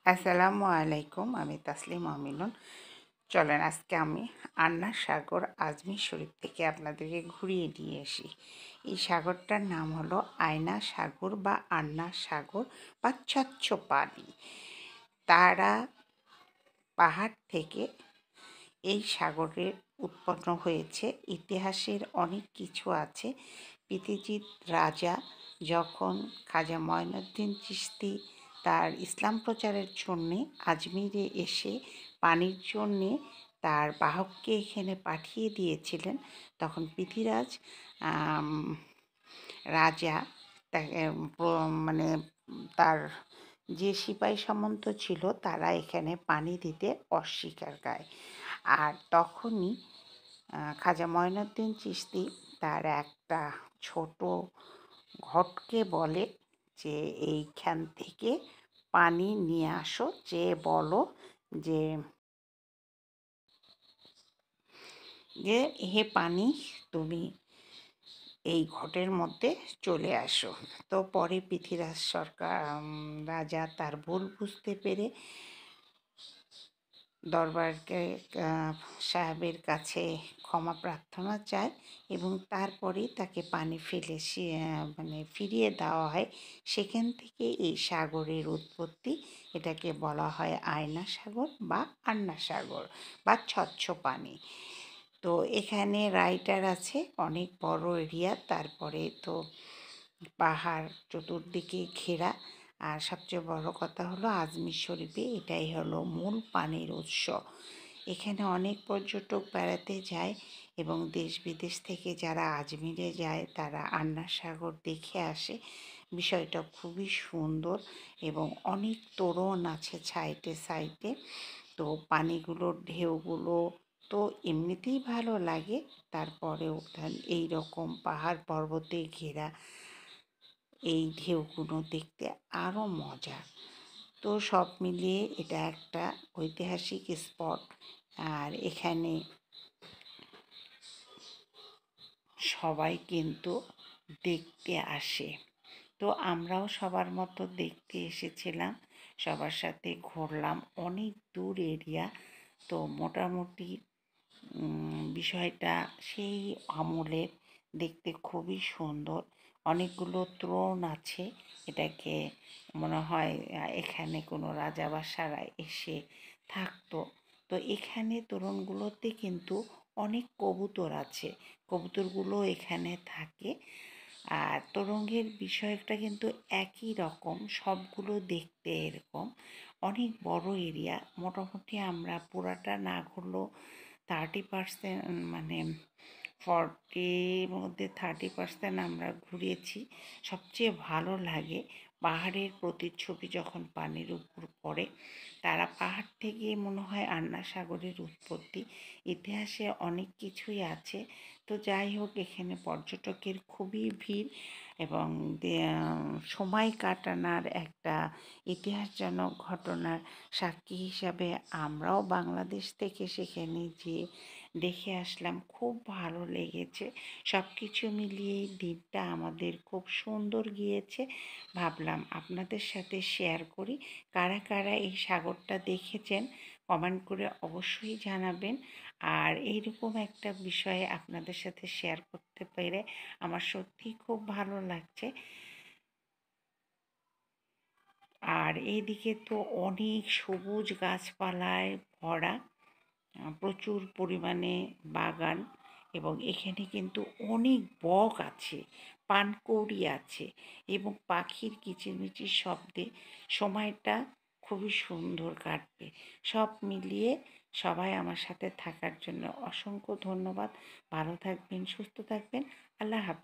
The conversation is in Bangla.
আসসালামু আলাইকুম। আমি তাসলিমা মিলন। চলেন আজকে আমি আন্নার সাগর আজমির শরীফ থেকে আপনাদেরকে ঘুরিয়ে নিয়ে আসি। এই সাগরটার নাম হলো আয়না সাগর বা আন্না সাগর বা স্বচ্ছ পানি। তারা পাহাড় থেকে এই সাগরের উৎপন্ন হয়েছে। ইতিহাসের অনেক কিছু আছে। পৃথিবীর রাজা যখন খাজা মঈনুদ্দিন চিশতি তার ইসলাম প্রচারের জন্যে আজমিরে এসে পানির জন্যে তার বাহককে এখানে পাঠিয়ে দিয়েছিলেন, তখন পৃথিরাজ রাজা তাকে মানে তার যে সিপাহী সামন্ত ছিল তারা এখানে পানি দিতে অস্বীকার করে। আর তখনই খাজা মঈনুদ্দিন চিশতি তার একটা ছোট ঘটকে বলে যে এইখান থেকে পানি নিয়ে আসো, যে বলো যে যে হে পানি, তুমি এই ঘটের মধ্যে চলে আসো। তো পরে পৃথিরাজ সরকার রাজা তার ভুল বুঝতে পেরে দরবারকে সাহেবের কাছে ক্ষমা প্রার্থনা চায় এবং তারপরেই তাকে পানি ফেলে মানে ফিরিয়ে দেওয়া হয়। সেখান থেকে এই সাগরের উৎপত্তি। এটাকে বলা হয় আয়না সাগর বা আন্না সাগর বা স্বচ্ছ পানি। তো এখানে রাইটার আছে, অনেক বড় এরিয়া, তারপরে তো পাহাড় চতুর্দিকে ঘেরা। আর সবচেয়ে বড় কথা হলো আজমির শরীফে এটাই হলো মূল পানির উৎস। এখানে অনেক পর্যটক বেড়াতে যায় এবং দেশ বিদেশ থেকে যারা আজমিরে যায় তারা আন্না সাগর দেখে আসে। বিষয়টা খুবই সুন্দর এবং অনেক তোরণ আছে সাইডে সাইডে। তো পানিগুলোর ঢেউগুলো তো এমনিতেই ভালো লাগে, তারপরেও এই রকম পাহাড় পর্বতে ঘেরা এই ঢেউগুলো দেখতে আরও মজা। তো সব মিলিয়ে এটা একটা ঐতিহাসিক স্পট। আর এখানে সবাই কিন্তু দেখতে আসে। তো আমরাও সবার মতো দেখতে এসেছিলাম, সবার সাথে ঘুরলাম। অনেক দূর এরিয়া, তো মোটামুটি বিষয়টা সেই আমলের, দেখতে খুবই সুন্দর। অনেকগুলো ত্রণ আছে। এটাকে মনে হয় এখানে কোনো রাজাবাসারা এসে থাকতো। তো এখানে তোরণগুলোতে কিন্তু অনেক কবুতর আছে, কবুতরগুলো এখানে থাকে। আর তোরঙ্গের বিষয়টা কিন্তু একই রকম, সবগুলো দেখতে এরকম। অনেক বড় এরিয়া, মোটামুটি আমরা পুরাটা না ঘুরলেও 30% মানে 40-র মধ্যে 30% আমরা ঘুরেছি। সবচেয়ে ভালো লাগে পাহাড়ের প্রতিচ্ছবি যখন পানির উপর পড়ে। তারা পাহাড় থেকে মনে হয় আন্না সাগরের উৎপত্তি। ইতিহাসে অনেক কিছুই আছে। তো যাই হোক, এখানে পর্যটকের খুবই ভিড় এবং সময় কাটানোর একটা ইতিহাসজনক ঘটনার সাক্ষী হিসাবে আমরাও বাংলাদেশ থেকে সেখানে যেয়ে দেখে আসলাম। খুব ভালো লেগেছে। সব কিছু মিলিয়ে দিনটা আমাদের খুব সুন্দর গিয়েছে। ভাবলাম আপনাদের সাথে শেয়ার করি। কারা কারা এই সাগরটা দেখেছেন কমেন্ট করে অবশ্যই জানাবেন। আর এইরকম একটা বিষয়ে আপনাদের সাথে শেয়ার করতে পেরে আমার সত্যিই খুব ভালো লাগছে। আর এইদিকে তো অনেক সবুজ গাছপালায় ভরা, প্রচুর পরিমাণে বাগান এবং এখানে কিন্তু অনেক বক আছে, পানকৌড়ি আছে এবং পাখির কিচিরমিচির শব্দে সময়টা খুবই সুন্দর কাটবে। সব মিলিয়ে সবাই আমার সাথে থাকার জন্য অসংখ্য ধন্যবাদ। ভালো থাকবেন, সুস্থ থাকবেন। আল্লাহ হাফেজ।